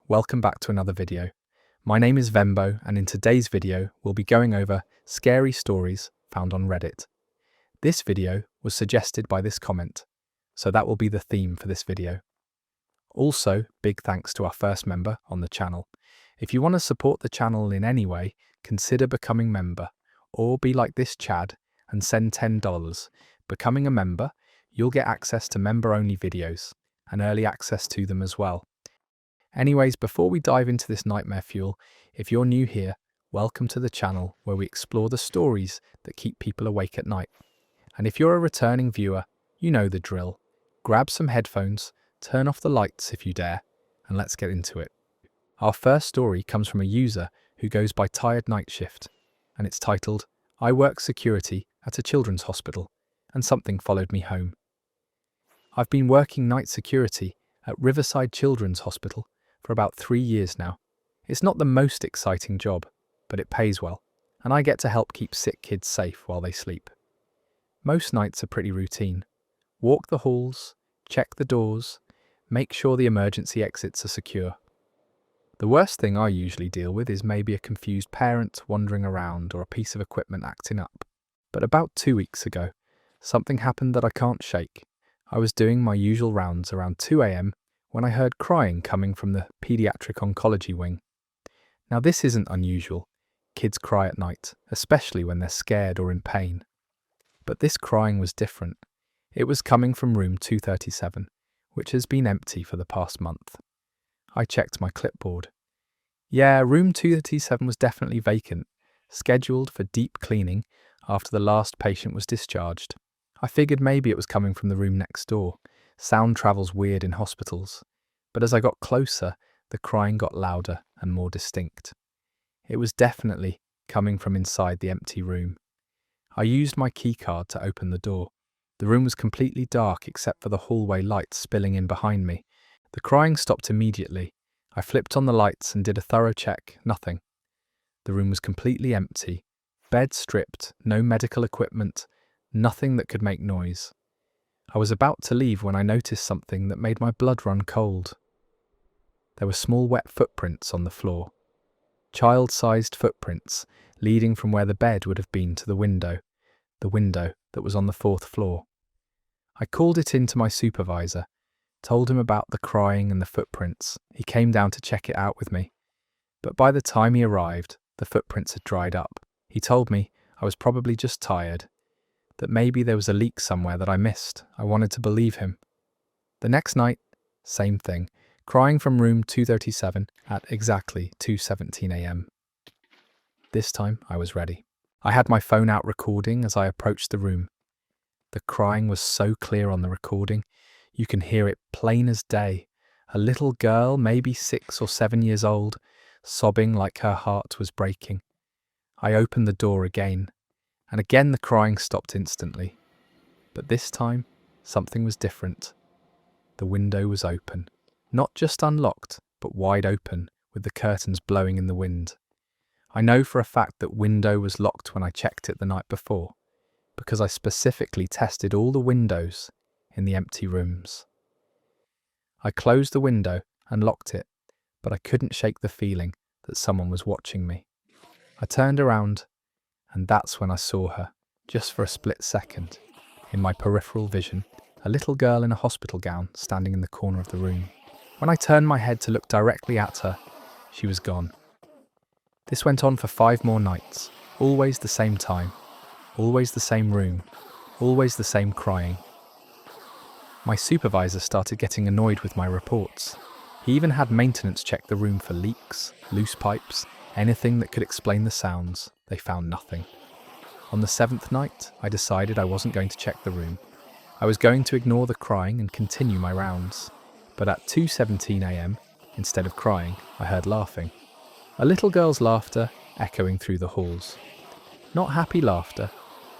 welcome back to another video. My name is Vembo, and in today's video we'll be going over scary stories found on Reddit. This video was suggested by this comment, so that will be the theme for this video. Also, big thanks to our first member on the channel. If you want to support the channel in any way, consider becoming member, or be like this Chad and send $10. Becoming a member, you'll get access to member-only videos, and early access to them as well. Anyways, before we dive into this nightmare fuel, if you're new here, welcome to the channel where we explore the stories that keep people awake at night. And if you're a returning viewer, you know the drill. Grab some headphones, turn off the lights if you dare, and let's get into it. Our first story comes from a user who goes by Tired Night Shift, and it's titled, "I work security at a children's hospital, and something followed me home." I've been working night security at Riverside Children's Hospital for about 3 years now. It's not the most exciting job, but it pays well, and I get to help keep sick kids safe while they sleep. Most nights are pretty routine. Walk the halls, check the doors, make sure the emergency exits are secure. The worst thing I usually deal with is maybe a confused parent wandering around or a piece of equipment acting up. But about 2 weeks ago, something happened that I can't shake. I was doing my usual rounds around 2 a.m. when I heard crying coming from the pediatric oncology wing. Now this isn't unusual. Kids cry at night, especially when they're scared or in pain. But this crying was different. It was coming from room 237, which has been empty for the past month. I checked my clipboard. Yeah, room 237 was definitely vacant, scheduled for deep cleaning after the last patient was discharged. I figured maybe it was coming from the room next door. Sound travels weird in hospitals. But as I got closer, the crying got louder and more distinct. It was definitely coming from inside the empty room. I used my keycard to open the door. The room was completely dark except for the hallway lights spilling in behind me. The crying stopped immediately. I flipped on the lights and did a thorough check. Nothing. The room was completely empty. Bed stripped, no medical equipment, nothing that could make noise. I was about to leave when I noticed something that made my blood run cold. There were small wet footprints on the floor. Child-sized footprints leading from where the bed would have been to the window that was on the 4th floor. I called it in to my supervisor, told him about the crying and the footprints. He came down to check it out with me. But by the time he arrived, the footprints had dried up. He told me I was probably just tired, that maybe there was a leak somewhere that I missed. I wanted to believe him. The next night, same thing, crying from room 237 at exactly 2:17 a.m. This time I was ready. I had my phone out recording as I approached the room. The crying was so clear on the recording, you can hear it plain as day. A little girl, maybe 6 or 7 years old, sobbing like her heart was breaking. I opened the door again, and again the crying stopped instantly. But this time, something was different. The window was open. Not just unlocked, but wide open, with the curtains blowing in the wind. I know for a fact that window was locked when I checked it the night before, because I specifically tested all the windows in the empty rooms. I closed the window and locked it, but I couldn't shake the feeling that someone was watching me. I turned around, and that's when I saw her, just for a split second. In my peripheral vision, a little girl in a hospital gown standing in the corner of the room. When I turned my head to look directly at her, she was gone. This went on for 5 more nights, always the same time, always the same room, always the same crying. My supervisor started getting annoyed with my reports. He even had maintenance check the room for leaks, loose pipes, anything that could explain the sounds. They found nothing. On the 7th night, I decided I wasn't going to check the room. I was going to ignore the crying and continue my rounds. But at 2:17 a.m, instead of crying, I heard laughing. A little girl's laughter echoing through the halls. Not happy laughter,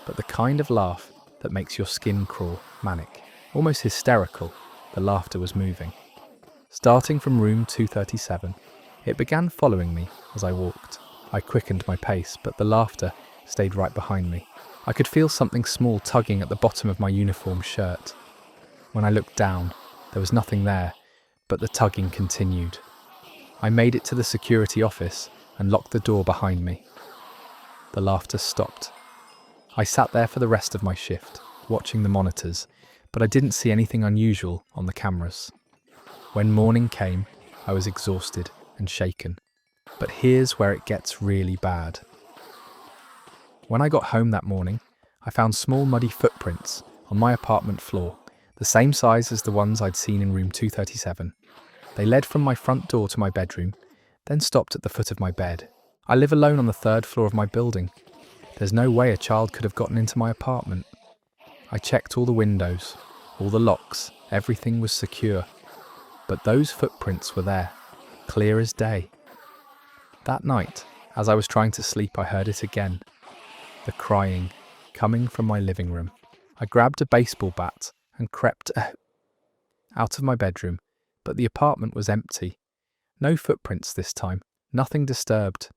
but the kind of laugh that makes your skin crawl, manic, almost hysterical. The laughter was moving. Starting from room 237, it began following me as I walked. I quickened my pace, but the laughter stayed right behind me. I could feel something small tugging at the bottom of my uniform shirt. When I looked down, there was nothing there, but the tugging continued. I made it to the security office and locked the door behind me. The laughter stopped. I sat there for the rest of my shift, watching the monitors, but I didn't see anything unusual on the cameras. When morning came, I was exhausted and shaken. But here's where it gets really bad. When I got home that morning, I found small muddy footprints on my apartment floor, the same size as the ones I'd seen in room 237. They led from my front door to my bedroom, then stopped at the foot of my bed. I live alone on the 3rd floor of my building. There's no way a child could have gotten into my apartment. I checked all the windows, all the locks, everything was secure. But those footprints were there, clear as day. That night, as I was trying to sleep, I heard it again. The crying, coming from my living room. I grabbed a baseball bat and crept out of my bedroom, but the apartment was empty. No footprints this time, nothing disturbed.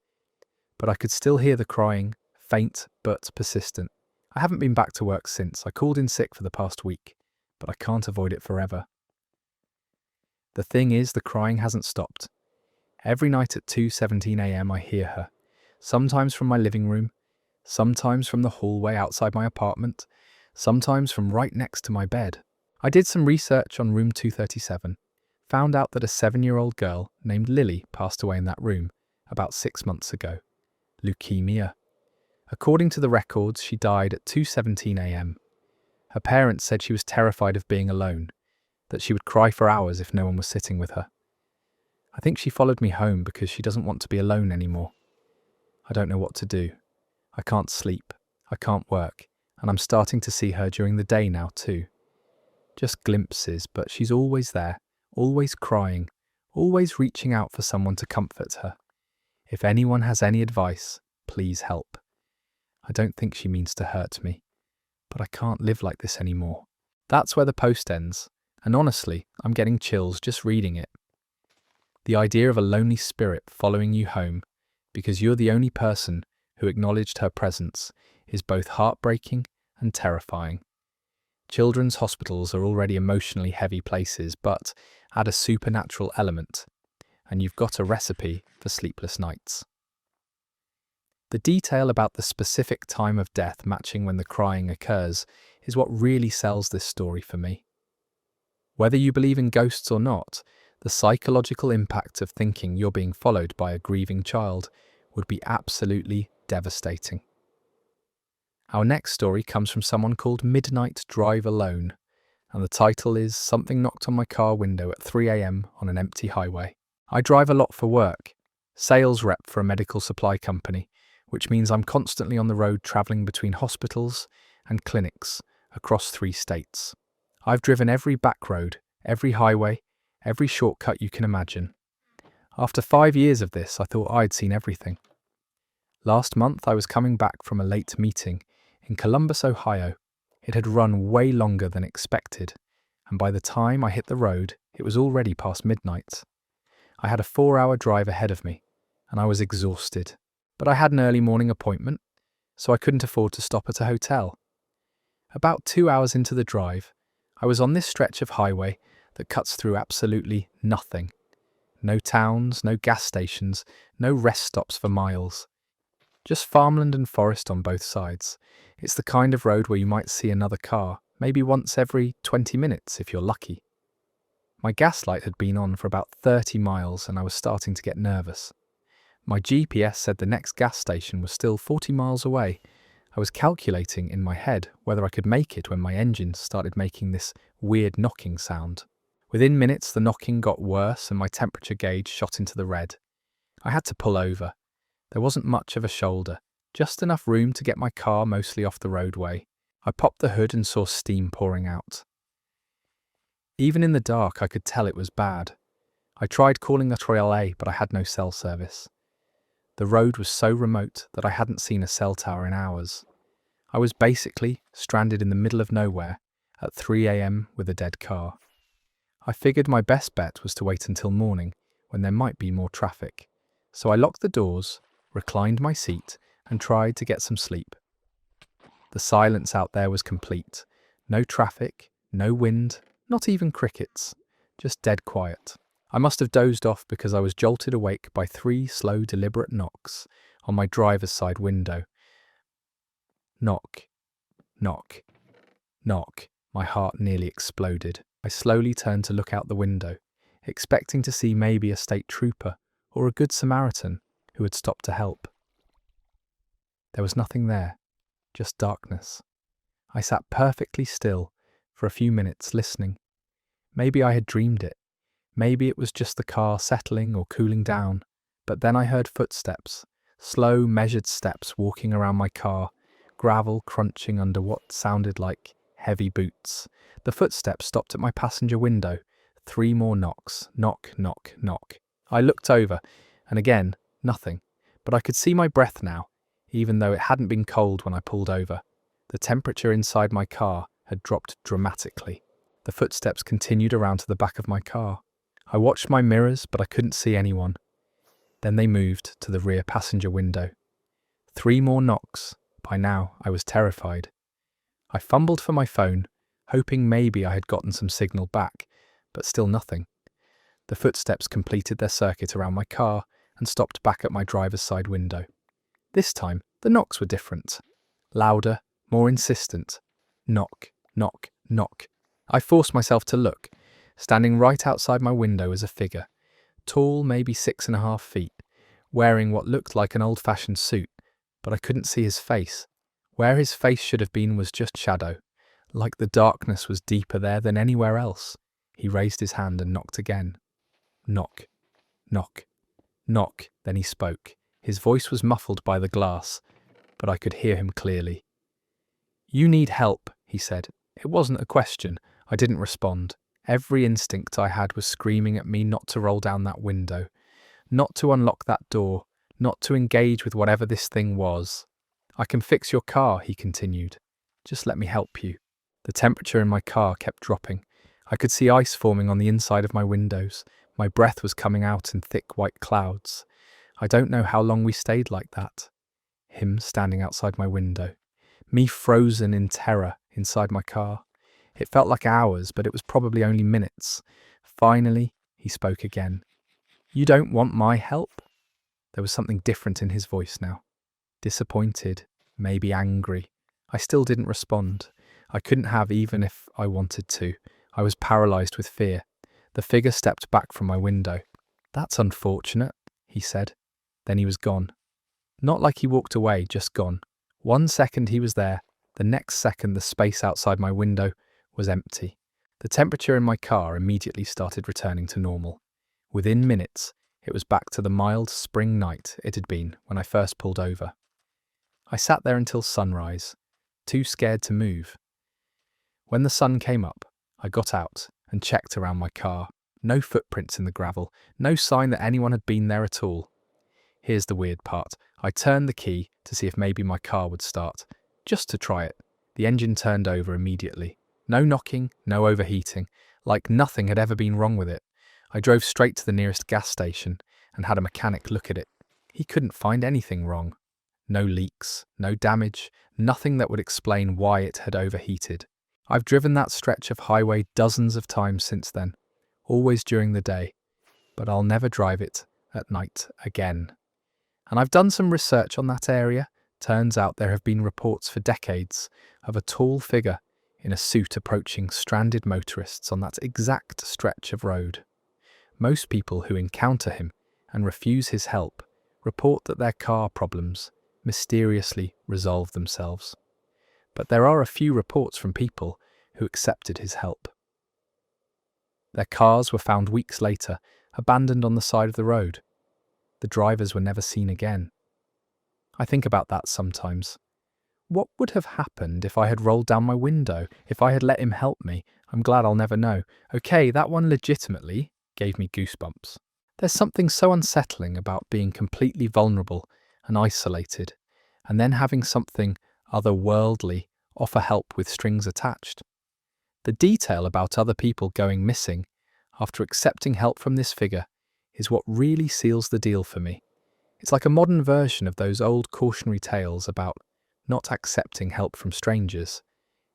But I could still hear the crying, faint but persistent. I haven't been back to work since. I called in sick for the past week, but I can't avoid it forever. The thing is, the crying hasn't stopped. Every night at 2:17 a.m. I hear her, sometimes from my living room, sometimes from the hallway outside my apartment, sometimes from right next to my bed. I did some research on room 237, found out that a 7-year-old girl named Lily passed away in that room about 6 months ago. Leukemia. According to the records, she died at 2:17 a.m. Her parents said she was terrified of being alone, that she would cry for hours if no one was sitting with her. I think she followed me home because she doesn't want to be alone anymore. I don't know what to do. I can't sleep, I can't work, and I'm starting to see her during the day now too. Just glimpses, but she's always there, always crying, always reaching out for someone to comfort her. If anyone has any advice, please help. I don't think she means to hurt me, but I can't live like this anymore. That's where the post ends, and honestly, I'm getting chills just reading it. The idea of a lonely spirit following you home because you're the only person who acknowledged her presence is both heartbreaking and terrifying. Children's hospitals are already emotionally heavy places, but add a supernatural element, and you've got a recipe for sleepless nights. The detail about the specific time of death matching when the crying occurs is what really sells this story for me. Whether you believe in ghosts or not, the psychological impact of thinking you're being followed by a grieving child would be absolutely devastating. Our next story comes from someone called Midnight Drive Alone, and the title is Something Knocked on My Car Window at 3 a.m. on an Empty Highway. I drive a lot for work, sales rep for a medical supply company, which means I'm constantly on the road travelling between hospitals and clinics across 3 states. I've driven every back road, every highway, every shortcut you can imagine. After 5 years of this, I thought I'd seen everything. Last month, I was coming back from a late meeting in Columbus, Ohio. It had run way longer than expected, and by the time I hit the road, it was already past midnight. I had a 4-hour drive ahead of me, and I was exhausted. But I had an early morning appointment, so I couldn't afford to stop at a hotel. About 2 hours into the drive, I was on this stretch of highway that cuts through absolutely nothing. No towns, no gas stations, no rest stops for miles. Just farmland and forest on both sides. It's the kind of road where you might see another car, maybe once every 20 minutes if you're lucky. My gas light had been on for about 30 miles and I was starting to get nervous. My GPS said the next gas station was still 40 miles away. I was calculating in my head whether I could make it when my engine started making this weird knocking sound. Within minutes, the knocking got worse and my temperature gauge shot into the red. I had to pull over. There wasn't much of a shoulder, just enough room to get my car mostly off the roadway. I popped the hood and saw steam pouring out. Even in the dark, I could tell it was bad. I tried calling the AAA, but I had no cell service. The road was so remote that I hadn't seen a cell tower in hours. I was basically stranded in the middle of nowhere at 3 a.m. with a dead car. I figured my best bet was to wait until morning, when there might be more traffic. So I locked the doors, reclined my seat, and tried to get some sleep. The silence out there was complete. No traffic, no wind, not even crickets. Just dead quiet. I must have dozed off because I was jolted awake by 3 slow, deliberate knocks on my driver's side window. Knock, knock, knock. My heart nearly exploded. I slowly turned to look out the window, expecting to see maybe a state trooper or a good Samaritan who had stopped to help. There was nothing there, just darkness. I sat perfectly still for a few minutes listening. Maybe I had dreamed it. Maybe it was just the car settling or cooling down. But then I heard footsteps, slow, measured steps walking around my car, gravel crunching under what sounded like heavy boots. The footsteps stopped at my passenger window. 3 more knocks. Knock, knock, knock. I looked over, and again, nothing. But I could see my breath now, even though it hadn't been cold when I pulled over. The temperature inside my car had dropped dramatically. The footsteps continued around to the back of my car. I watched my mirrors, but I couldn't see anyone. Then they moved to the rear passenger window. 3 more knocks. By now, I was terrified. I fumbled for my phone, hoping maybe I had gotten some signal back, but still nothing. The footsteps completed their circuit around my car and stopped back at my driver's side window. This time, the knocks were different. Louder, more insistent. Knock, knock, knock. I forced myself to look. Standing right outside my window was a figure, tall, maybe 6.5 feet, wearing what looked like an old-fashioned suit, but I couldn't see his face. Where his face should have been was just shadow, like the darkness was deeper there than anywhere else. He raised his hand and knocked again. Knock, knock, knock. Then he spoke. His voice was muffled by the glass, but I could hear him clearly. "You need help," he said. It wasn't a question. I didn't respond. Every instinct I had was screaming at me not to roll down that window, not to unlock that door, not to engage with whatever this thing was. "I can fix your car," he continued. "Just let me help you." The temperature in my car kept dropping. I could see ice forming on the inside of my windows. My breath was coming out in thick white clouds. I don't know how long we stayed like that. Him standing outside my window. Me frozen in terror inside my car. It felt like hours, but it was probably only minutes. Finally, he spoke again. "You don't want my help?" There was something different in his voice now. Disappointed, maybe angry. I still didn't respond. I couldn't have even if I wanted to. I was paralyzed with fear. The figure stepped back from my window. "That's unfortunate," he said. Then he was gone. Not like he walked away, just gone. 1 second he was there. The next second the space outside my window was empty. The temperature in my car immediately started returning to normal. Within minutes, it was back to the mild spring night it had been when I first pulled over. I sat there until sunrise, too scared to move. When the sun came up, I got out and checked around my car. No footprints in the gravel, no sign that anyone had been there at all. Here's the weird part. I turned the key to see if maybe my car would start, just to try it. The engine turned over immediately. No knocking, no overheating, like nothing had ever been wrong with it. I drove straight to the nearest gas station and had a mechanic look at it. He couldn't find anything wrong. No leaks, no damage, nothing that would explain why it had overheated. I've driven that stretch of highway dozens of times since then, always during the day, but I'll never drive it at night again. And I've done some research on that area. Turns out there have been reports for decades of a tall figure in a suit approaching stranded motorists on that exact stretch of road. Most people who encounter him and refuse his help report that their car problems mysteriously resolve themselves. But there are a few reports from people who accepted his help. Their cars were found weeks later, abandoned on the side of the road. The drivers were never seen again. I think about that sometimes. What would have happened if I had rolled down my window, if I had let him help me? I'm glad I'll never know. Okay, that one legitimately gave me goosebumps. There's something so unsettling about being completely vulnerable and isolated, and then having something otherworldly offer help with strings attached. The detail about other people going missing after accepting help from this figure is what really seals the deal for me. It's like a modern version of those old cautionary tales about not accepting help from strangers,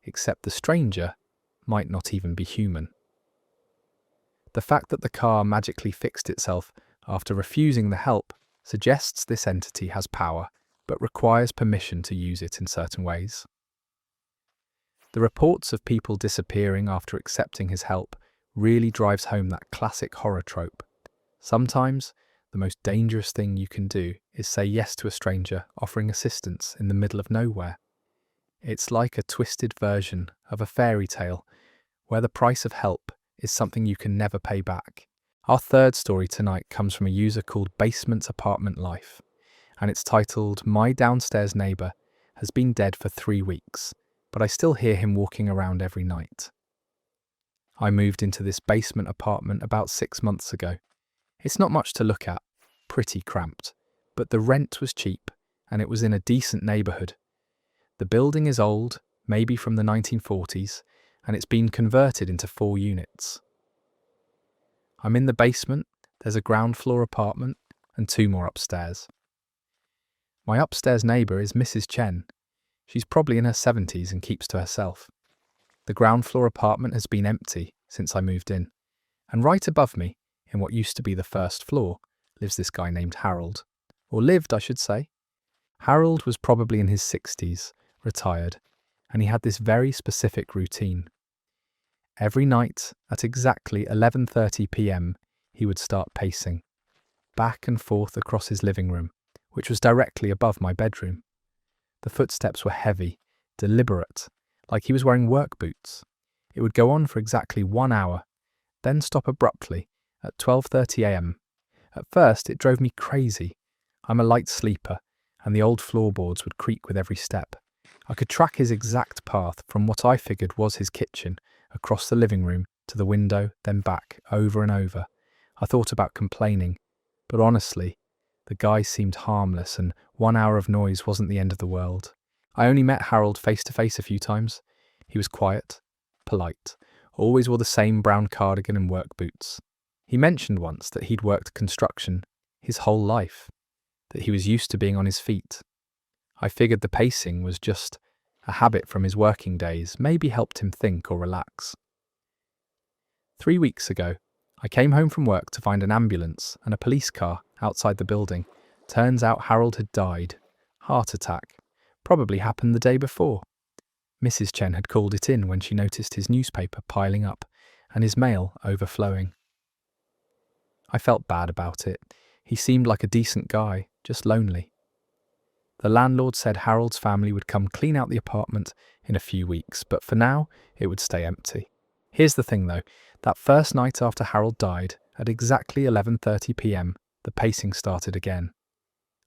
except the stranger might not even be human. The fact that the car magically fixed itself after refusing the help suggests this entity has power, but requires permission to use it in certain ways. The reports of people disappearing after accepting his help really drives home that classic horror trope. Sometimes, the most dangerous thing you can do is say yes to a stranger offering assistance in the middle of nowhere. It's like a twisted version of a fairy tale, where the price of help is something you can never pay back. Our third story tonight comes from a user called Basement Apartment Life, and it's titled, "My downstairs neighbour has been dead for 3 weeks, but I still hear him walking around every night. I moved into this basement apartment about 6 months ago. It's not much to look at, pretty cramped, but the rent was cheap and it was in a decent neighbourhood. The building is old, maybe from the 1940s, and it's been converted into 4 units. I'm in the basement, there's a ground floor apartment and 2 more upstairs. My upstairs neighbour is Mrs. Chen. She's probably in her 70s and keeps to herself. The ground floor apartment has been empty since I moved in, and right above me, in what used to be the first floor, lives this guy named Harold. Or lived, I should say. Harold was probably in his 60s, retired, and he had this very specific routine. Every night at exactly 11:30 p.m, he would start pacing, back and forth across his living room, which was directly above my bedroom. The footsteps were heavy, deliberate, like he was wearing work boots. It would go on for exactly 1 hour, then stop abruptly at 12:30 a.m. At first, it drove me crazy. I'm a light sleeper, and the old floorboards would creak with every step. I could track his exact path from what I figured was his kitchen, across the living room, to the window, then back, over and over. I thought about complaining, but honestly, the guy seemed harmless and 1 hour of noise wasn't the end of the world. I only met Harold face to face a few times. He was quiet, polite, always wore the same brown cardigan and work boots. He mentioned once that he'd worked construction his whole life, that he was used to being on his feet. I figured the pacing was just a habit from his working days, maybe helped him think or relax. 3 weeks ago, I came home from work to find an ambulance and a police car outside the building. Turns out Harold had died. Heart attack. Probably happened the day before. Mrs. Chen had called it in when she noticed his newspaper piling up and his mail overflowing. I felt bad about it. He seemed like a decent guy, just lonely. The landlord said Harold's family would come clean out the apartment in a few weeks, but for now, it would stay empty. Here's the thing though, that first night after Harold died, at exactly 11:30 p.m, the pacing started again.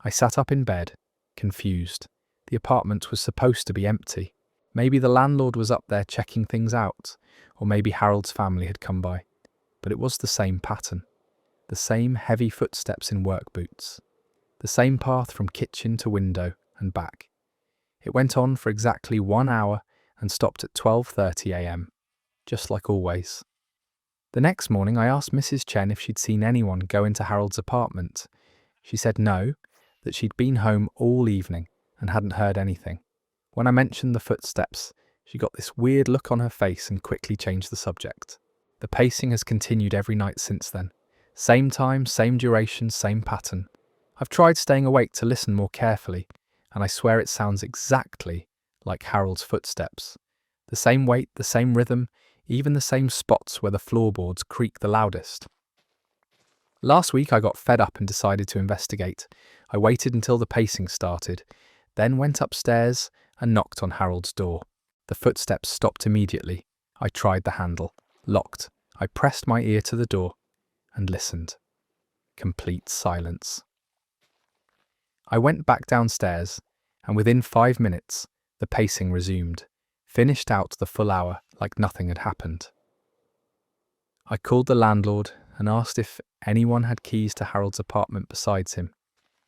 I sat up in bed, confused. The apartment was supposed to be empty. Maybe the landlord was up there checking things out, or maybe Harold's family had come by. But it was the same pattern. The same heavy footsteps in work boots. The same path from kitchen to window and back. It went on for exactly 1 hour and stopped at 12:30 a.m, just like always. The next morning I asked Mrs. Chen if she'd seen anyone go into Harold's apartment. She said no, that she'd been home all evening and hadn't heard anything. When I mentioned the footsteps, she got this weird look on her face and quickly changed the subject. The pacing has continued every night since then. Same time, same duration, same pattern. I've tried staying awake to listen more carefully, and I swear it sounds exactly like Harold's footsteps. The same weight, the same rhythm, even the same spots where the floorboards creak the loudest. Last week I got fed up and decided to investigate. I waited until the pacing started, then went upstairs and knocked on Harold's door. The footsteps stopped immediately. I tried the handle. Locked. I pressed my ear to the door and listened. Complete silence. I went back downstairs, and within 5 minutes, the pacing resumed, finished out the full hour like nothing had happened. I called the landlord and asked if anyone had keys to Harold's apartment besides him.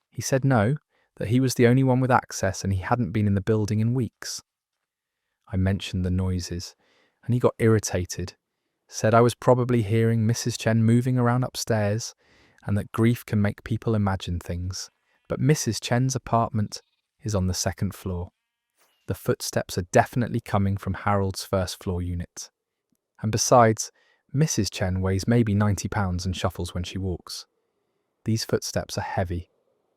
He said no, that he was the only one with access and he hadn't been in the building in weeks. I mentioned the noises, and he got irritated, said I was probably hearing Mrs. Chen moving around upstairs and that grief can make people imagine things. But Mrs. Chen's apartment is on the 2nd floor. The footsteps are definitely coming from Harold's 1st floor unit. And besides, Mrs. Chen weighs maybe 90 pounds and shuffles when she walks. These footsteps are heavy,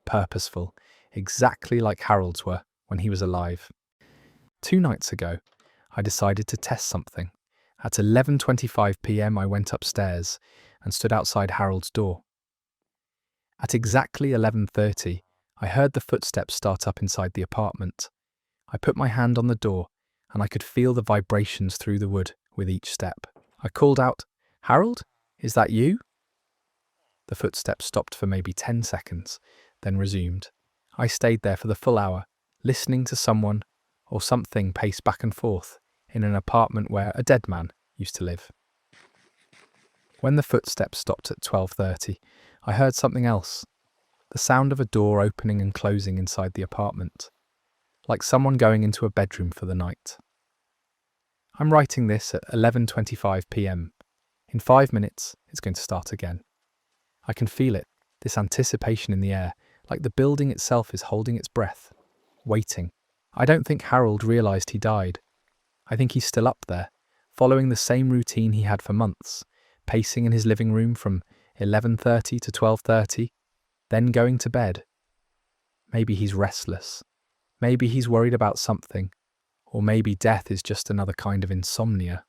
purposeful, exactly like Harold's were when he was alive. 2 nights ago, I decided to test something. At 11:25 p.m. I went upstairs and stood outside Harold's door. At exactly 11:30, I heard the footsteps start up inside the apartment. I put my hand on the door and I could feel the vibrations through the wood with each step. I called out, "Harold, is that you?" The footsteps stopped for maybe 10 seconds, then resumed. I stayed there for the full hour, listening to someone or something pace back and forth in an apartment where a dead man used to live. When the footsteps stopped at 12:30, I heard something else. The sound of a door opening and closing inside the apartment, like someone going into a bedroom for the night. I'm writing this at 11:25 p.m. In 5 minutes, it's going to start again. I can feel it, this anticipation in the air, like the building itself is holding its breath, waiting. I don't think Harold realised he died. I think he's still up there, following the same routine he had for months, pacing in his living room from 11:30 to 12:30, then going to bed. Maybe he's restless. Maybe he's worried about something. Or maybe death is just another kind of insomnia.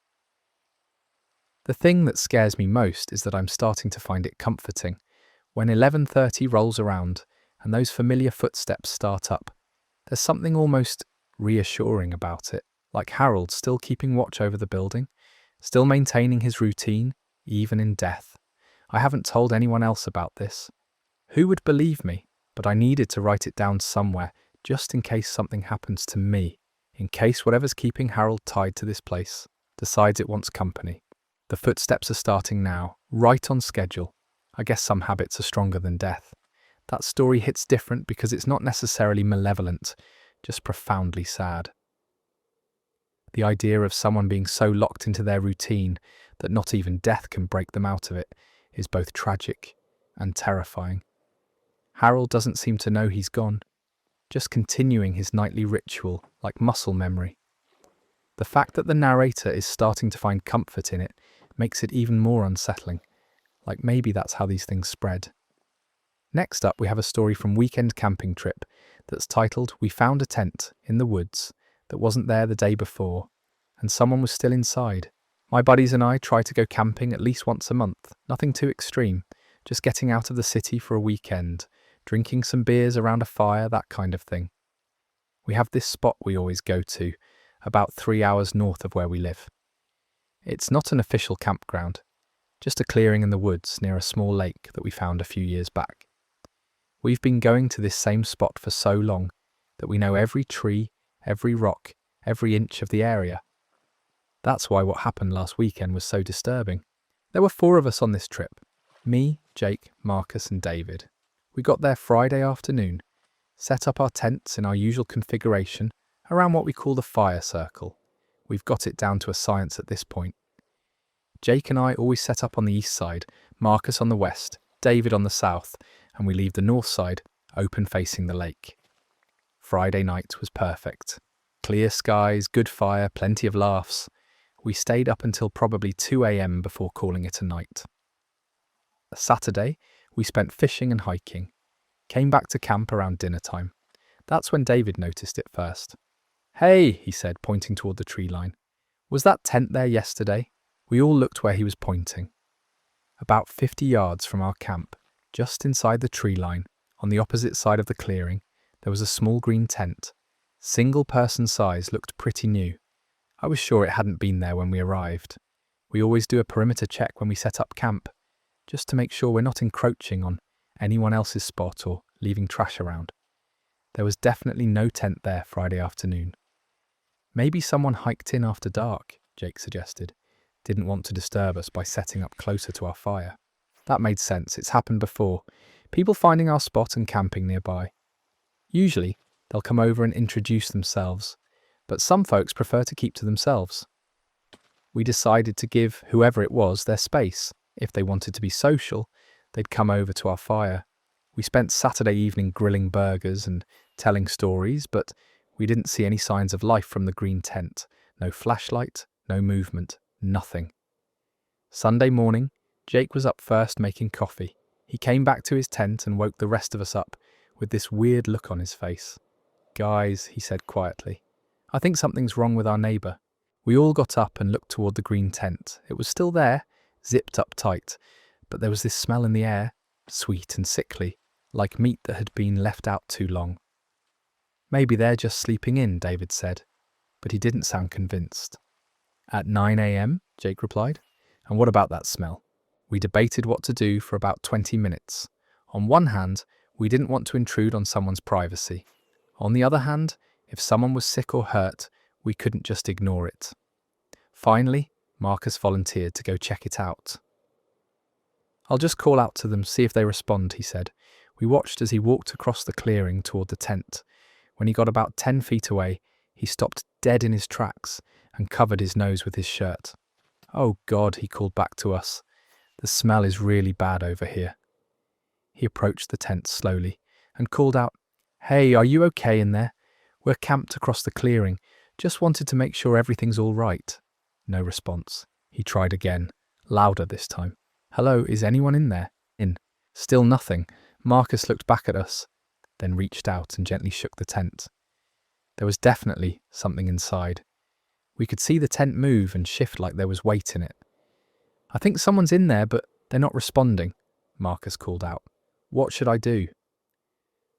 The thing that scares me most is that I'm starting to find it comforting. When 11:30 rolls around and those familiar footsteps start up, there's something almost reassuring about it, like Harold still keeping watch over the building, still maintaining his routine, even in death. I haven't told anyone else about this. Who would believe me? But I needed to write it down somewhere, just in case something happens to me, in case whatever's keeping Harold tied to this place decides it wants company. The footsteps are starting now, right on schedule. I guess some habits are stronger than death. That story hits different because it's not necessarily malevolent, just profoundly sad. The idea of someone being so locked into their routine that not even death can break them out of it is both tragic and terrifying. Harold doesn't seem to know he's gone, just continuing his nightly ritual like muscle memory. The fact that the narrator is starting to find comfort in it makes it even more unsettling, like maybe that's how these things spread. Next up, we have a story from Weekend Camping Trip that's titled "We Found a Tent in the Woods that wasn't there the day before, and someone was still inside. My buddies and I try to go camping at least once a month, nothing too extreme, just getting out of the city for a weekend, drinking some beers around a fire, that kind of thing. We have this spot we always go to, about 3 hours north of where we live. It's not an official campground, just a clearing in the woods near a small lake that we found a few years back. We've been going to this same spot for so long that we know every tree, every rock, every inch of the area. That's why what happened last weekend was so disturbing. There were 4 of us on this trip. Me, Jake, Marcus and David. We got there Friday afternoon, set up our tents in our usual configuration around what we call the fire circle. We've got it down to a science at this point. Jake and I always set up on the east side, Marcus on the west, David on the south, and we leave the north side open facing the lake. Friday night was perfect. Clear skies, good fire, plenty of laughs. We stayed up until probably 2 a.m. before calling it a night. Saturday, we spent fishing and hiking. Came back to camp around dinner time. That's when David noticed it first. "Hey," he said, pointing toward the tree line. "Was that tent there yesterday?" We all looked where he was pointing. About 50 yards from our camp, just inside the tree line, on the opposite side of the clearing, there was a small green tent. Single person size, looked pretty new. I was sure it hadn't been there when we arrived. We always do a perimeter check when we set up camp, just to make sure we're not encroaching on anyone else's spot or leaving trash around. There was definitely no tent there Friday afternoon. Maybe someone hiked in after dark, Jake suggested. Didn't want to disturb us by setting up closer to our fire. That made sense, it's happened before. People finding our spot and camping nearby. Usually, they'll come over and introduce themselves, but some folks prefer to keep to themselves. We decided to give whoever it was their space. If they wanted to be social, they'd come over to our fire. We spent Saturday evening grilling burgers and telling stories, but we didn't see any signs of life from the green tent. No flashlight, no movement, nothing. Sunday morning, Jake was up first making coffee. He came back to his tent and woke the rest of us up with this weird look on his face. "Guys," he said quietly, "I think something's wrong with our neighbour." We all got up and looked toward the green tent. It was still there, zipped up tight, but there was this smell in the air, sweet and sickly, like meat that had been left out too long. "Maybe they're just sleeping in," David said, but he didn't sound convinced. "At 9 a.m., Jake replied. "And what about that smell?" We debated what to do for about 20 minutes. On one hand, we didn't want to intrude on someone's privacy. On the other hand, if someone was sick or hurt, we couldn't just ignore it. Finally, Marcus volunteered to go check it out. "I'll just call out to them, see if they respond," he said. We watched as he walked across the clearing toward the tent. When he got about 10 feet away, he stopped dead in his tracks and covered his nose with his shirt. "Oh God," he called back to us. "The smell is really bad over here." He approached the tent slowly and called out, "Hey, are you okay in there? We're camped across the clearing. Just wanted to make sure everything's all right." No response. He tried again, louder this time. "Hello, is anyone in there?" Still nothing. Marcus looked back at us, then reached out and gently shook the tent. There was definitely something inside. We could see the tent move and shift like there was weight in it. "I think someone's in there, but they're not responding," Marcus called out. "What should I do?"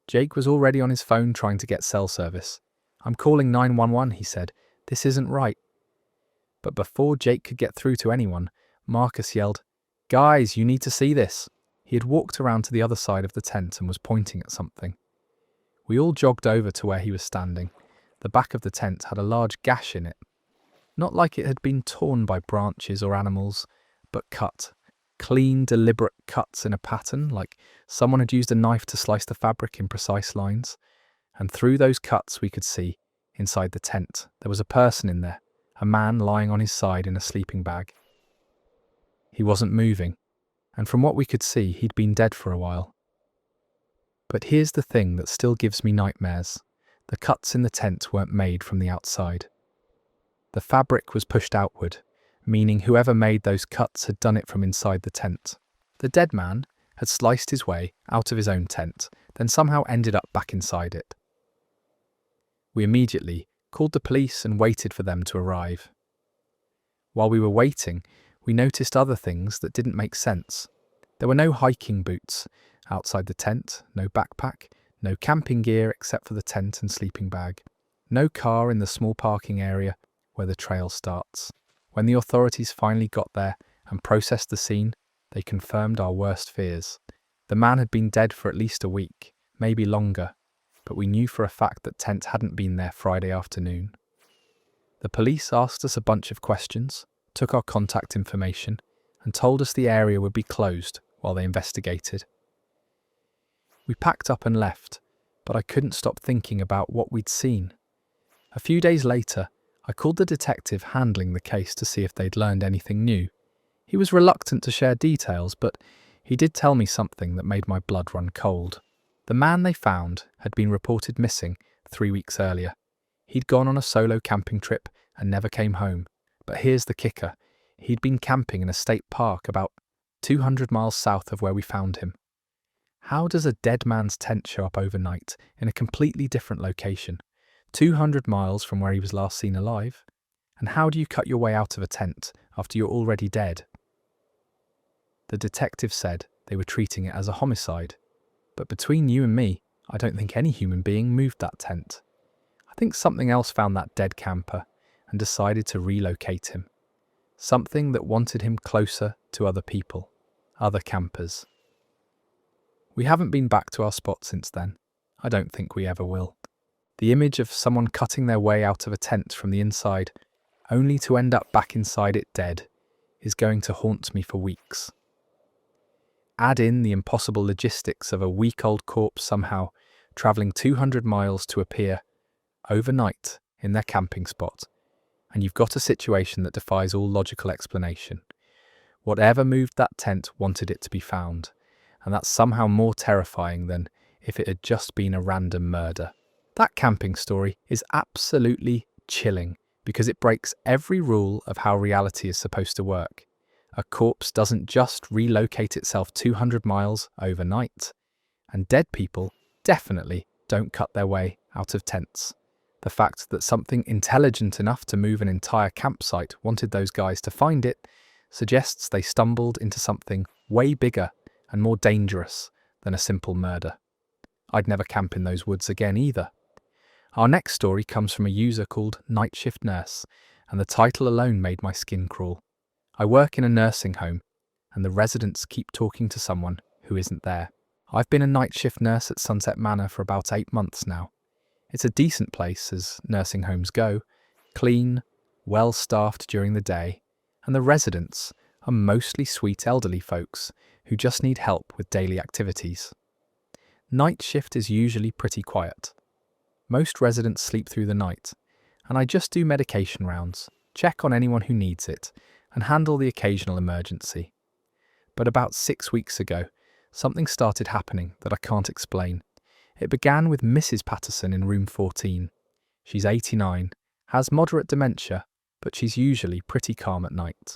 Jake was already on his phone trying to get cell service. "I'm calling 911, he said. "This isn't right." But before Jake could get through to anyone, Marcus yelled, "Guys, you need to see this." He had walked around to the other side of the tent and was pointing at something. We all jogged over to where he was standing. The back of the tent had a large gash in it. Not like it had been torn by branches or animals, but cut. Clean, deliberate cuts in a pattern, like someone had used a knife to slice the fabric in precise lines. And through those cuts we could see, inside the tent, there was a person in there, a man lying on his side in a sleeping bag. He wasn't moving, and from what we could see, he'd been dead for a while. But here's the thing that still gives me nightmares. The cuts in the tent weren't made from the outside. The fabric was pushed outward, meaning whoever made those cuts had done it from inside the tent. The dead man had sliced his way out of his own tent, then somehow ended up back inside it. We immediately called the police and waited for them to arrive. While we were waiting, we noticed other things that didn't make sense. There were no hiking boots outside the tent, no backpack, no camping gear except for the tent and sleeping bag, no car in the small parking area where the trail starts. When the authorities finally got there and processed the scene, they confirmed our worst fears. The man had been dead for at least a week, maybe longer, but we knew for a fact that Tent hadn't been there Friday afternoon. The police asked us a bunch of questions, took our contact information, and told us the area would be closed while they investigated. We packed up and left, but I couldn't stop thinking about what we'd seen. A few days later, I called the detective handling the case to see if they'd learned anything new. He was reluctant to share details, but he did tell me something that made my blood run cold. The man they found had been reported missing 3 weeks earlier. He'd gone on a solo camping trip and never came home. But here's the kicker. He'd been camping in a state park about 200 miles south of where we found him. How does a dead man's tent show up overnight in a completely different location, 200 miles from where he was last seen alive? And how do you cut your way out of a tent after you're already dead? The detective said they were treating it as a homicide. But between you and me, I don't think any human being moved that tent. I think something else found that dead camper and decided to relocate him. Something that wanted him closer to other people, other campers. We haven't been back to our spot since then. I don't think we ever will. The image of someone cutting their way out of a tent from the inside, only to end up back inside it dead, is going to haunt me for weeks. Add in the impossible logistics of a week-old corpse somehow travelling 200 miles to appear overnight in their camping spot, and you've got a situation that defies all logical explanation. Whatever moved that tent wanted it to be found, and that's somehow more terrifying than if it had just been a random murder. That camping story is absolutely chilling because it breaks every rule of how reality is supposed to work. A corpse doesn't just relocate itself 200 miles overnight, and dead people definitely don't cut their way out of tents. The fact that something intelligent enough to move an entire campsite wanted those guys to find it suggests they stumbled into something way bigger and more dangerous than a simple murder. I'd never camp in those woods again either. Our next story comes from a user called Night Shift Nurse, and the title alone made my skin crawl. I work in a nursing home, and the residents keep talking to someone who isn't there. I've been a night shift nurse at Sunset Manor for about 8 months now. It's a decent place as nursing homes go, clean, well-staffed during the day, and the residents are mostly sweet elderly folks who just need help with daily activities. Night shift is usually pretty quiet. Most residents sleep through the night, and I just do medication rounds, check on anyone who needs it, and handle the occasional emergency. But about 6 weeks ago, something started happening that I can't explain. It began with Mrs. Patterson in room 14. She's 89, has moderate dementia, but she's usually pretty calm at night.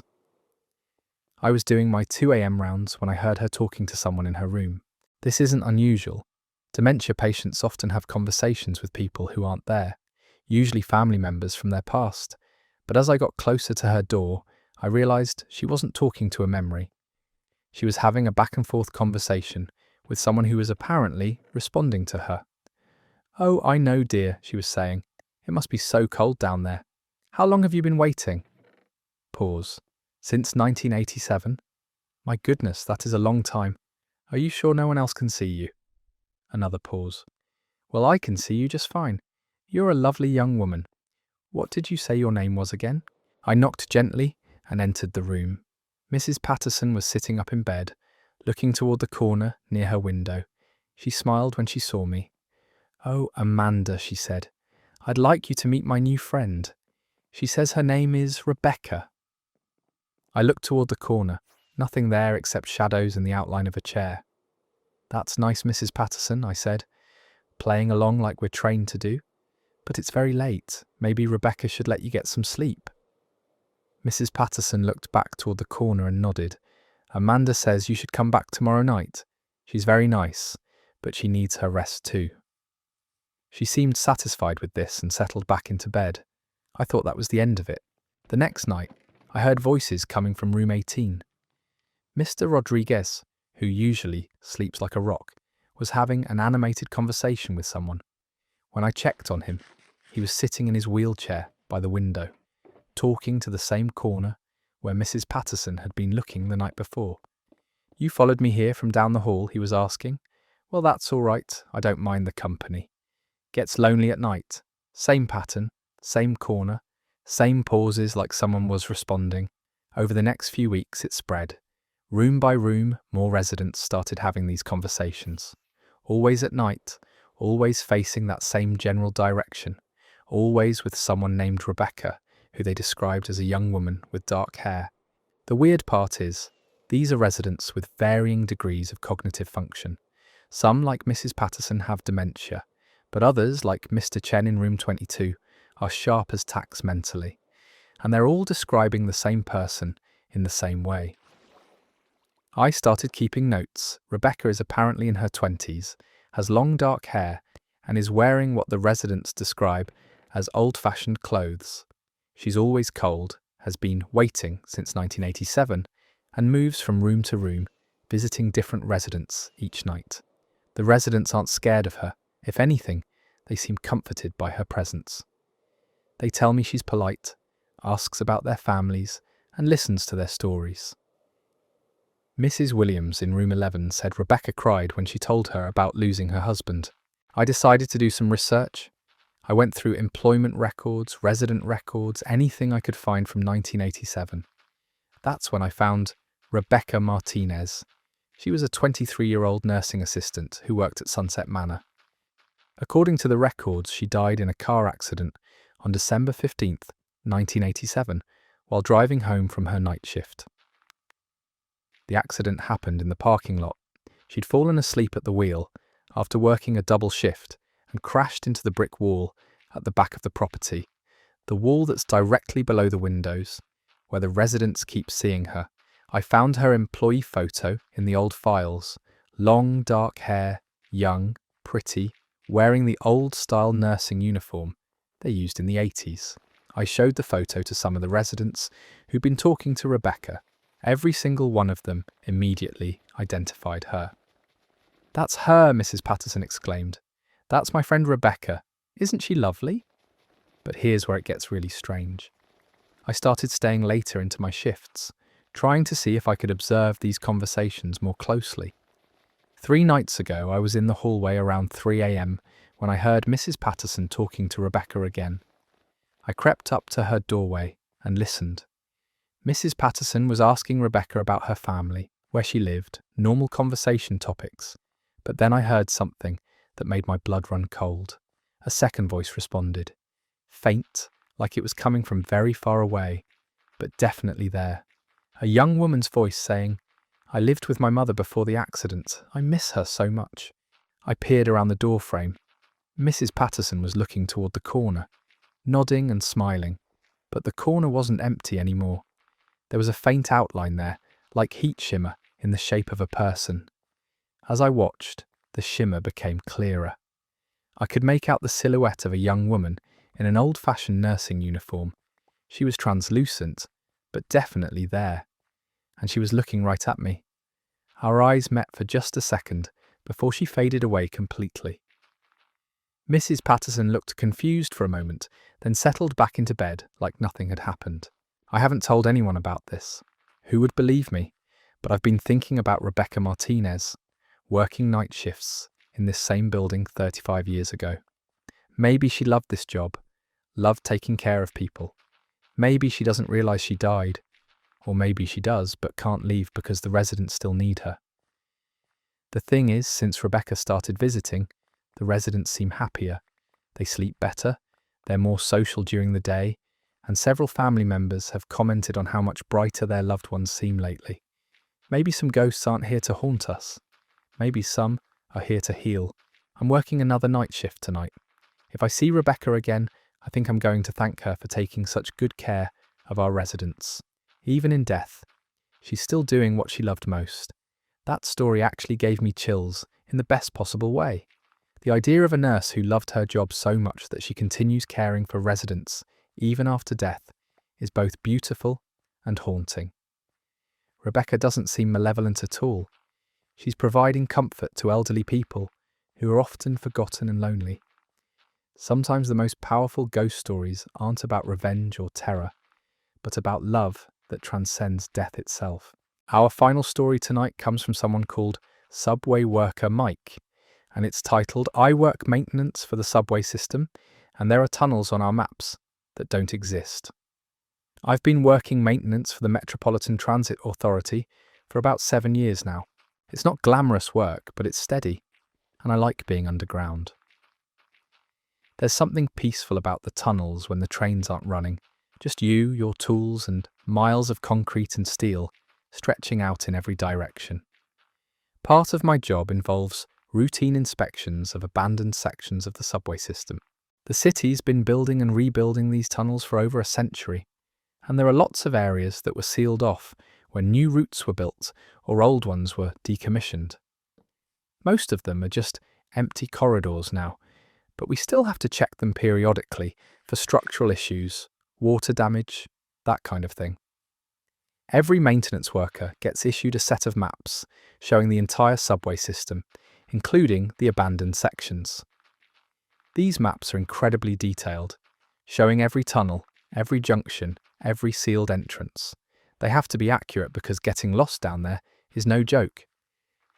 I was doing my 2 a.m. rounds when I heard her talking to someone in her room. This isn't unusual. Dementia patients often have conversations with people who aren't there, usually family members from their past. But as I got closer to her door, I realised she wasn't talking to a memory. She was having a back-and-forth conversation with someone who was apparently responding to her. "Oh, I know, dear," she was saying. "It must be so cold down there. How long have you been waiting?" Pause. "Since 1987? My goodness, that is a long time. Are you sure no one else can see you?" Another pause. "Well, I can see you just fine. You're a lovely young woman. What did you say your name was again?" I knocked gently and entered the room. Mrs. Patterson was sitting up in bed, looking toward the corner near her window. She smiled when she saw me. "Oh, Amanda," she said. "I'd like you to meet my new friend. She says her name is Rebecca." I looked toward the corner, nothing there except shadows and the outline of a chair. "That's nice, Mrs. Patterson," I said, playing along like we're trained to do. "But it's very late. Maybe Rebecca should let you get some sleep." Mrs. Patterson looked back toward the corner and nodded. "Amanda says you should come back tomorrow night. She's very nice, but she needs her rest too." She seemed satisfied with this and settled back into bed. I thought that was the end of it. The next night, I heard voices coming from room 18. Mr. Rodriguez, who usually sleeps like a rock, was having an animated conversation with someone. When I checked on him, he was sitting in his wheelchair by the window, talking to the same corner where Mrs. Patterson had been looking the night before. "You followed me here from down the hall?" he was asking. "Well, that's all right. I don't mind the company. Gets lonely at night. Same pattern, same corner, same pauses like someone was responding. Over the next few weeks it spread. Room by room, more residents started having these conversations. Always at night, always facing that same general direction, always with someone named Rebecca, who they described as a young woman with dark hair. The weird part is, these are residents with varying degrees of cognitive function. Some, like Mrs. Patterson, have dementia, but others, like Mr. Chen in room 22, are sharp as tacks mentally. And they're all describing the same person in the same way. I started keeping notes. Rebecca is apparently in her 20s, has long dark hair, and is wearing what the residents describe as old-fashioned clothes. She's always cold, has been waiting since 1987, and moves from room to room, visiting different residents each night. The residents aren't scared of her. If anything, they seem comforted by her presence. They tell me she's polite, asks about their families, and listens to their stories. Mrs. Williams in room 11 said Rebecca cried when she told her about losing her husband. I decided to do some research. I went through employment records, resident records, anything I could find from 1987. That's when I found Rebecca Martinez. She was a 23-year-old nursing assistant who worked at Sunset Manor. According to the records, she died in a car accident on December 15th, 1987, while driving home from her night shift. The accident happened in the parking lot. She'd fallen asleep at the wheel after working a double shift and crashed into the brick wall at the back of the property, the wall that's directly below the windows, where the residents keep seeing her I found her employee photo in the old files. Long, dark hair, young, pretty, wearing the old-style nursing uniform they used in the 80s. I showed the photo to some of the residents who'd been talking to Rebecca. Every single one of them immediately identified her. "That's her," Mrs. Patterson exclaimed. "That's my friend Rebecca. Isn't she lovely?" But here's where it gets really strange. I started staying later into my shifts, trying to see if I could observe these conversations more closely. 3 nights ago, I was in the hallway around 3 a.m. when I heard Mrs. Patterson talking to Rebecca again. I crept up to her doorway and listened. Mrs. Patterson was asking Rebecca about her family, where she lived, normal conversation topics. But then I heard something that made my blood run cold. A second voice responded, faint, like it was coming from very far away, but definitely there. A young woman's voice saying, "I lived with my mother before the accident. I miss her so much." I peered around the doorframe. Mrs. Patterson was looking toward the corner, nodding and smiling, but the corner wasn't empty anymore. There was a faint outline there, like heat shimmer in the shape of a person. As I watched, the shimmer became clearer. I could make out the silhouette of a young woman in an old-fashioned nursing uniform. She was translucent, but definitely there, and she was looking right at me. Our eyes met for just a second before she faded away completely. Mrs. Patterson looked confused for a moment, then settled back into bed like nothing had happened. I haven't told anyone about this. Who would believe me? But I've been thinking about Rebecca Martinez, working night shifts in this same building 35 years ago. Maybe she loved this job, loved taking care of people. Maybe she doesn't realize she died, or maybe she does but can't leave because the residents still need her. The thing is, since Rebecca started visiting, the residents seem happier. They sleep better, they're more social during the day, and several family members have commented on how much brighter their loved ones seem lately. Maybe some ghosts aren't here to haunt us. Maybe some are here to heal. I'm working another night shift tonight. If I see Rebecca again, I think I'm going to thank her for taking such good care of our residents. Even in death, she's still doing what she loved most. That story actually gave me chills in the best possible way. The idea of a nurse who loved her job so much that she continues caring for residents, even after death, is both beautiful and haunting. Rebecca doesn't seem malevolent at all. She's providing comfort to elderly people who are often forgotten and lonely. Sometimes the most powerful ghost stories aren't about revenge or terror, but about love that transcends death itself. Our final story tonight comes from someone called Subway Worker Mike, and it's titled, "I work maintenance for the subway system, and there are tunnels on our maps that don't exist." I've been working maintenance for the Metropolitan Transit Authority for about 7 years now. It's not glamorous work, but it's steady, and I like being underground. There's something peaceful about the tunnels when the trains aren't running. Just you, your tools, and miles of concrete and steel stretching out in every direction. Part of my job involves routine inspections of abandoned sections of the subway system. The city's been building and rebuilding these tunnels for over a century, and there are lots of areas that were sealed off when new routes were built or old ones were decommissioned. Most of them are just empty corridors now, but we still have to check them periodically for structural issues, water damage, that kind of thing. Every maintenance worker gets issued a set of maps showing the entire subway system, including the abandoned sections. These maps are incredibly detailed, showing every tunnel, every junction, every sealed entrance. They have to be accurate because getting lost down there is no joke.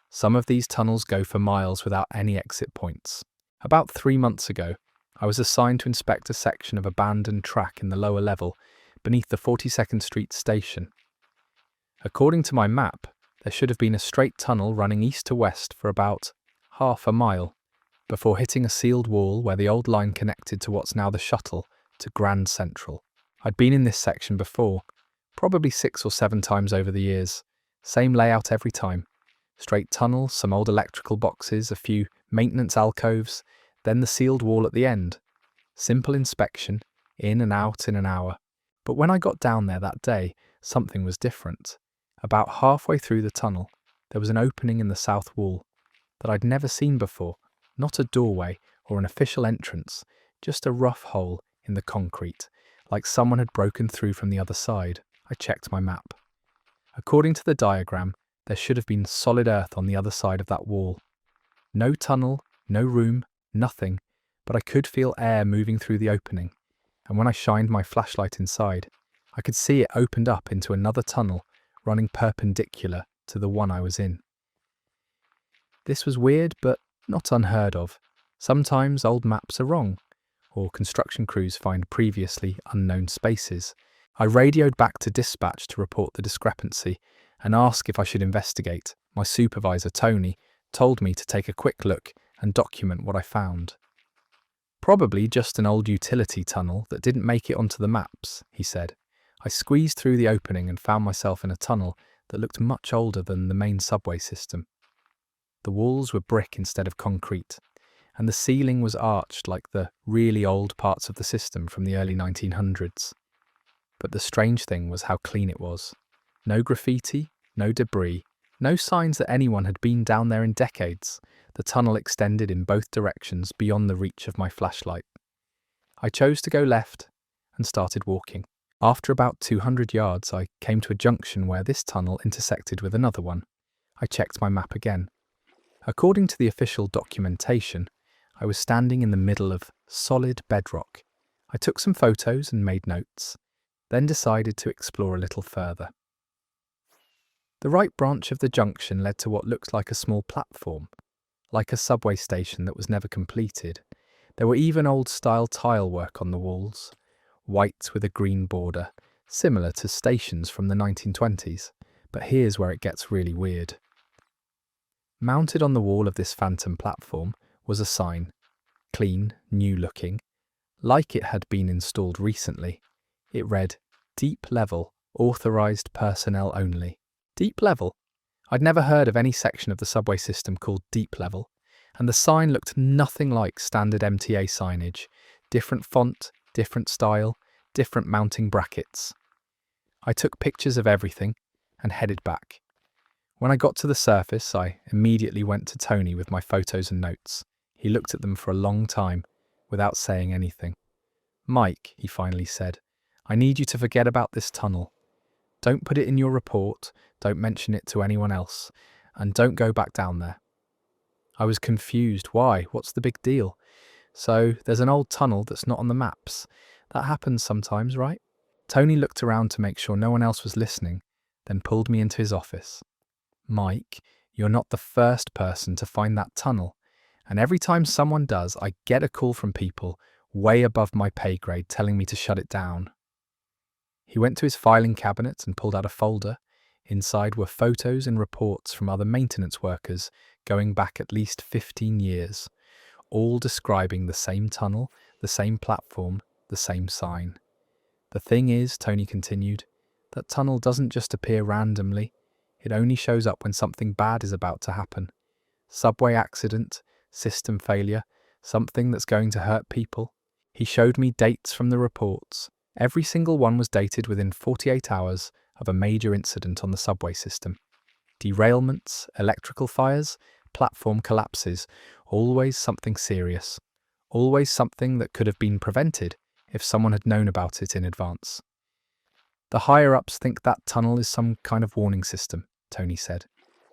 Some of these tunnels go for miles without any exit points. About 3 months ago, I was assigned to inspect a section of abandoned track in the lower level beneath the 42nd Street station. According to my map, there should have been a straight tunnel running east to west for about half a mile, before hitting a sealed wall where the old line connected to what's now the shuttle to Grand Central. I'd been in this section before, probably 6 or 7 times over the years. Same layout every time. Straight tunnel, some old electrical boxes, a few maintenance alcoves, then the sealed wall at the end. Simple inspection, in and out in an hour. But when I got down there that day, something was different. About halfway through the tunnel, there was an opening in the south wall that I'd never seen before, not a doorway or an official entrance, just a rough hole in the concrete, like someone had broken through from the other side. I checked my map. According to the diagram, there should have been solid earth on the other side of that wall. No tunnel, no room, nothing, but I could feel air moving through the opening, and when I shined my flashlight inside, I could see it opened up into another tunnel running perpendicular to the one I was in. This was weird, but not unheard of. Sometimes old maps are wrong, or construction crews find previously unknown spaces. I radioed back to dispatch to report the discrepancy and ask if I should investigate. My supervisor, Tony, told me to take a quick look and document what I found. Probably just an old utility tunnel that didn't make it onto the maps, he said. I squeezed through the opening and found myself in a tunnel that looked much older than the main subway system. The walls were brick instead of concrete, and the ceiling was arched like the really old parts of the system from the early 1900s. But the strange thing was how clean it was. No graffiti, no debris, no signs that anyone had been down there in decades. The tunnel extended in both directions beyond the reach of my flashlight. I chose to go left and started walking. After about 200 yards, I came to a junction where this tunnel intersected with another one. I checked my map again. According to the official documentation, I was standing in the middle of solid bedrock. I took some photos and made notes, then decided to explore a little further. The right branch of the junction led to what looked like a small platform, like a subway station that was never completed. There were even old-style tile work on the walls, white with a green border, similar to stations from the 1920s, but here's where it gets really weird. Mounted on the wall of this phantom platform was a sign, clean, new-looking, like it had been installed recently. It read, "Deep level, authorised personnel only." Deep level? I'd never heard of any section of the subway system called deep level, and the sign looked nothing like standard MTA signage. Different font, different style, different mounting brackets. I took pictures of everything and headed back. When I got to the surface, I immediately went to Tony with my photos and notes. He looked at them for a long time without saying anything. "Mike," he finally said, "I need you to forget about this tunnel. Don't put it in your report, don't mention it to anyone else, and don't go back down there." I was confused. Why? What's the big deal? So, there's an old tunnel that's not on the maps. That happens sometimes, right? Tony looked around to make sure no one else was listening, then pulled me into his office. "Mike, you're not the first person to find that tunnel, and every time someone does, I get a call from people way above my pay grade telling me to shut it down." He went to his filing cabinet and pulled out a folder. Inside were photos and reports from other maintenance workers going back at least 15 years, all describing the same tunnel, the same platform, the same sign. "The thing is," Tony continued, "that tunnel doesn't just appear randomly. It only shows up when something bad is about to happen. Subway accident, system failure, something that's going to hurt people." He showed me dates from the reports. Every single one was dated within 48 hours of a major incident on the subway system. Derailments, electrical fires, platform collapses, always something serious. Always something that could have been prevented if someone had known about it in advance. "The higher-ups think that tunnel is some kind of warning system," Tony said.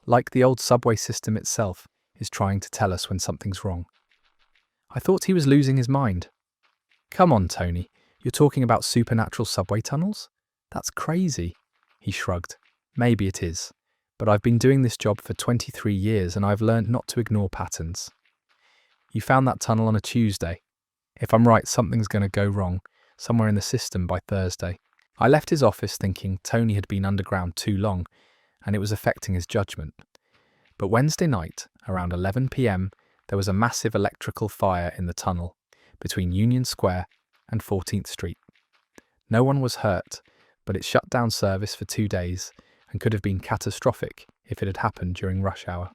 "Like the old subway system itself is trying to tell us when something's wrong." I thought he was losing his mind. "Come on, Tony, you're talking about supernatural subway tunnels? That's crazy." He shrugged. "Maybe it is, but I've been doing this job for 23 years and I've learned not to ignore patterns. You found that tunnel on a Tuesday. If I'm right, something's going to go wrong somewhere in the system by Thursday." I left his office thinking Tony had been underground too long and it was affecting his judgment. But Wednesday night, around 11 p.m, there was a massive electrical fire in the tunnel between Union Square and 14th Street. No one was hurt, but it shut down service for 2 days and could have been catastrophic if it had happened during rush hour.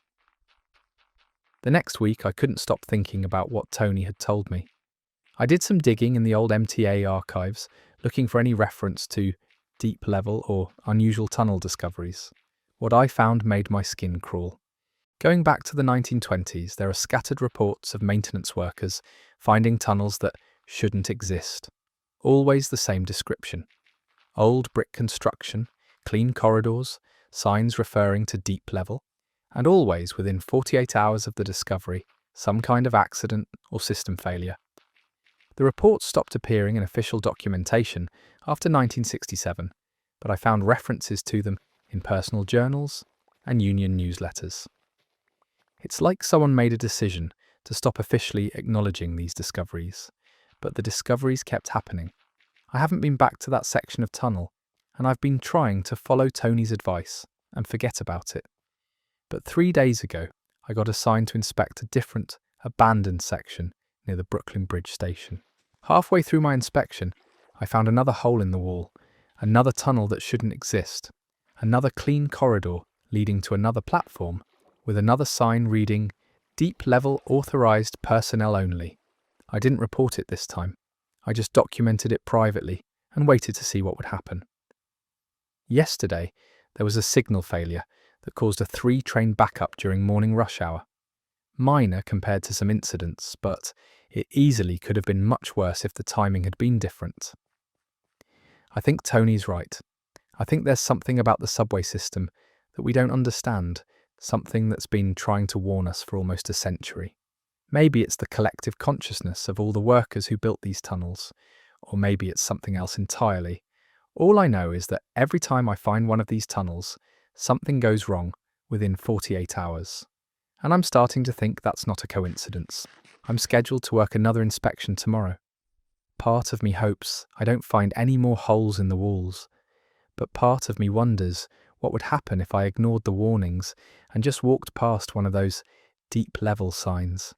The next week, I couldn't stop thinking about what Tony had told me. I did some digging in the old MTA archives, looking for any reference to deep level or unusual tunnel discoveries. What I found made my skin crawl. Going back to the 1920s, there are scattered reports of maintenance workers finding tunnels that shouldn't exist. Always the same description. Old brick construction, clean corridors, signs referring to deep level, and always within 48 hours of the discovery, some kind of accident or system failure. The reports stopped appearing in official documentation after 1967, but I found references to them in personal journals and union newsletters. It's like someone made a decision to stop officially acknowledging these discoveries, but the discoveries kept happening. I haven't been back to that section of tunnel, and I've been trying to follow Tony's advice and forget about it. But 3 days ago, I got assigned to inspect a different, abandoned section near the Brooklyn Bridge station. Halfway through my inspection, I found another hole in the wall, another tunnel that shouldn't exist, another clean corridor leading to another platform with another sign reading, "Deep Level Authorized Personnel Only." I didn't report it this time. I just documented it privately and waited to see what would happen. Yesterday, there was a signal failure that caused a 3-train backup during morning rush hour. Minor compared to some incidents, but it easily could have been much worse if the timing had been different. I think Tony's right. I think there's something about the subway system that we don't understand, something that's been trying to warn us for almost a century. Maybe it's the collective consciousness of all the workers who built these tunnels, or maybe it's something else entirely. All I know is that every time I find one of these tunnels, something goes wrong within 48 hours. And I'm starting to think that's not a coincidence. I'm scheduled to work another inspection tomorrow. Part of me hopes I don't find any more holes in the walls, but part of me wonders what would happen if I ignored the warnings and just walked past one of those deep level signs.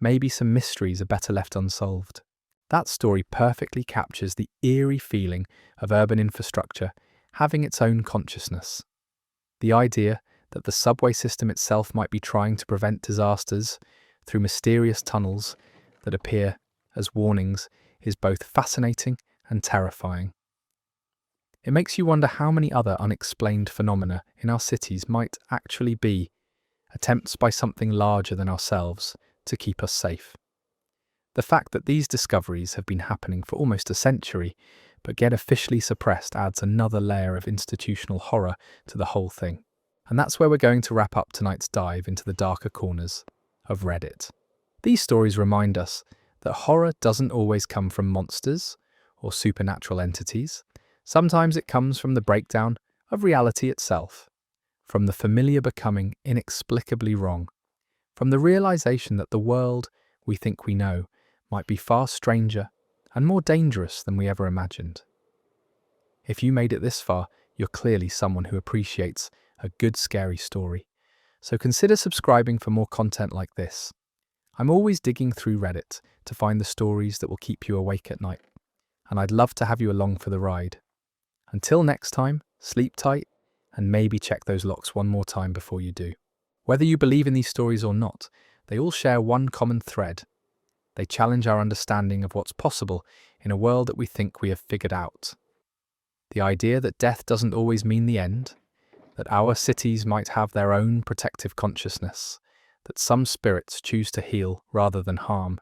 Maybe some mysteries are better left unsolved. That story perfectly captures the eerie feeling of urban infrastructure having its own consciousness. The idea that the subway system itself might be trying to prevent disasters through mysterious tunnels that appear as warnings is both fascinating and terrifying. It makes you wonder how many other unexplained phenomena in our cities might actually be attempts by something larger than ourselves to keep us safe. The fact that these discoveries have been happening for almost a century but get officially suppressed adds another layer of institutional horror to the whole thing. And that's where we're going to wrap up tonight's dive into the darker corners of Reddit. These stories remind us that horror doesn't always come from monsters or supernatural entities. Sometimes it comes from the breakdown of reality itself, from the familiar becoming inexplicably wrong, from the realization that the world we think we know might be far stranger and more dangerous than we ever imagined. If you made it this far, you're clearly someone who appreciates a good scary story. So consider subscribing for more content like this. I'm always digging through Reddit to find the stories that will keep you awake at night, and I'd love to have you along for the ride. Until next time, sleep tight and maybe check those locks one more time before you do. Whether you believe in these stories or not, they all share one common thread. They challenge our understanding of what's possible in a world that we think we have figured out. The idea that death doesn't always mean the end, that our cities might have their own protective consciousness, that some spirits choose to heal rather than harm.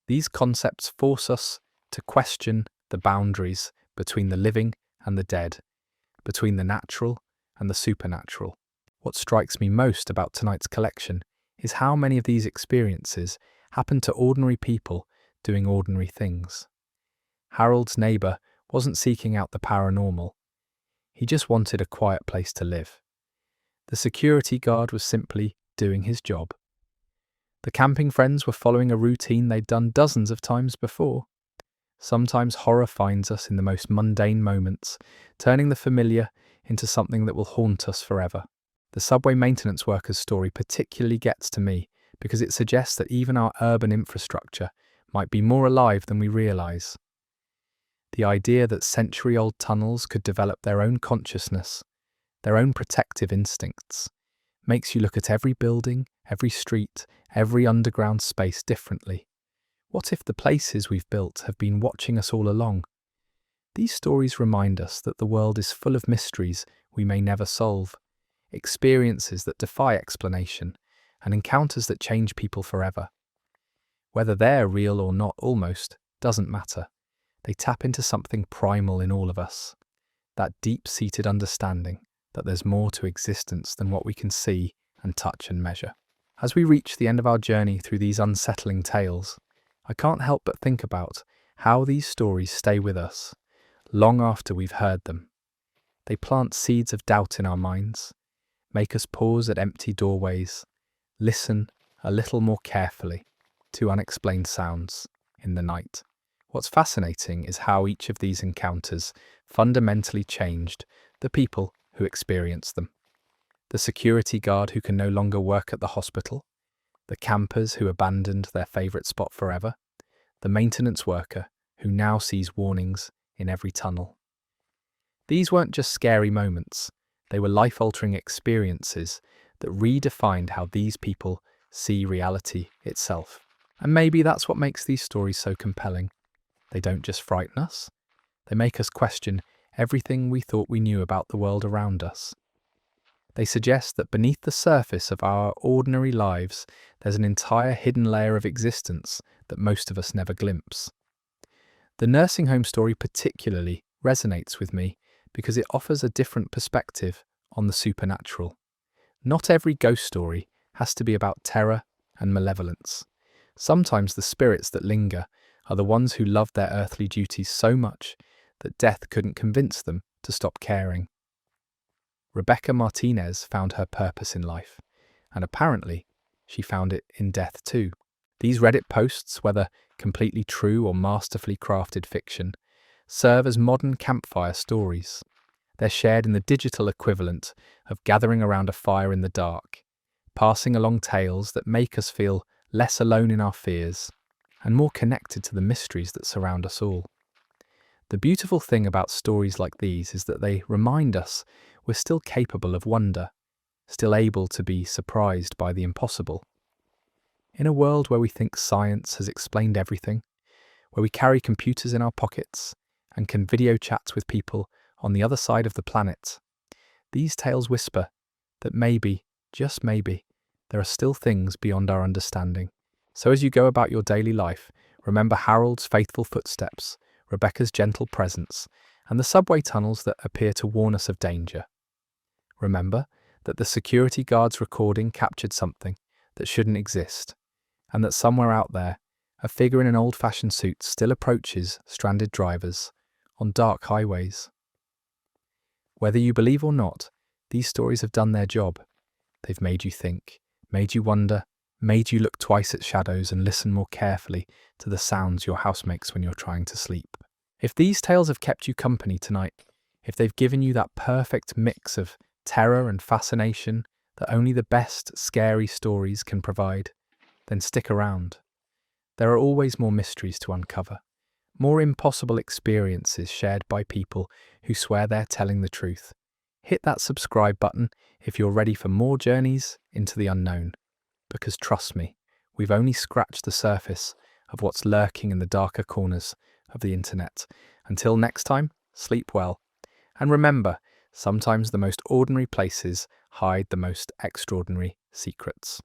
These concepts force us to question the boundaries between the living and the dead, between the natural and the supernatural. What strikes me most about tonight's collection is how many of these experiences happen to ordinary people doing ordinary things. Harold's neighbour wasn't seeking out the paranormal. He just wanted a quiet place to live. The security guard was simply doing his job. The camping friends were following a routine they'd done dozens of times before. Sometimes horror finds us in the most mundane moments, turning the familiar into something that will haunt us forever. The subway maintenance worker's story particularly gets to me because it suggests that even our urban infrastructure might be more alive than we realise. The idea that century-old tunnels could develop their own consciousness, their own protective instincts, makes you look at every building, every street, every underground space differently. What if the places we've built have been watching us all along? These stories remind us that the world is full of mysteries we may never solve, experiences that defy explanation, and encounters that change people forever. Whether they're real or not almost doesn't matter. They tap into something primal in all of us, that deep-seated understanding that there's more to existence than what we can see and touch and measure. As we reach the end of our journey through these unsettling tales, I can't help but think about how these stories stay with us long after we've heard them. They plant seeds of doubt in our minds, make us pause at empty doorways, listen a little more carefully to unexplained sounds in the night. What's fascinating is how each of these encounters fundamentally changed the people who experienced them. The security guard who can no longer work at the hospital, the campers who abandoned their favourite spot forever, the maintenance worker who now sees warnings in every tunnel. These weren't just scary moments, they were life-altering experiences that redefined how these people see reality itself. And maybe that's what makes these stories so compelling. They don't just frighten us, they make us question everything we thought we knew about the world around us. They suggest that beneath the surface of our ordinary lives, there's an entire hidden layer of existence that most of us never glimpse. The nursing home story particularly resonates with me because it offers a different perspective on the supernatural. Not every ghost story has to be about terror and malevolence. Sometimes the spirits that linger are the ones who loved their earthly duties so much that death couldn't convince them to stop caring. Rebecca Martinez found her purpose in life, and apparently she found it in death too. These Reddit posts, whether completely true or masterfully crafted fiction, serve as modern campfire stories. They're shared in the digital equivalent of gathering around a fire in the dark, passing along tales that make us feel less alone in our fears and more connected to the mysteries that surround us all. The beautiful thing about stories like these is that they remind us we're still capable of wonder, still able to be surprised by the impossible. In a world where we think science has explained everything, where we carry computers in our pockets and can video chat with people on the other side of the planet, these tales whisper that maybe, just maybe, there are still things beyond our understanding. So as you go about your daily life, remember Harold's faithful footsteps, Rebecca's gentle presence, and the subway tunnels that appear to warn us of danger. Remember that the security guard's recording captured something that shouldn't exist, and that somewhere out there, a figure in an old-fashioned suit still approaches stranded drivers on dark highways. Whether you believe or not, these stories have done their job. They've made you think, made you wonder, made you look twice at shadows and listen more carefully to the sounds your house makes when you're trying to sleep. If these tales have kept you company tonight, if they've given you that perfect mix of terror and fascination that only the best scary stories can provide, then stick around. There are always more mysteries to uncover, more impossible experiences shared by people who swear they're telling the truth. Hit that subscribe button if you're ready for more journeys into the unknown. Because trust me, we've only scratched the surface of what's lurking in the darker corners of the internet. Until next time, sleep well. And remember, sometimes the most ordinary places hide the most extraordinary secrets.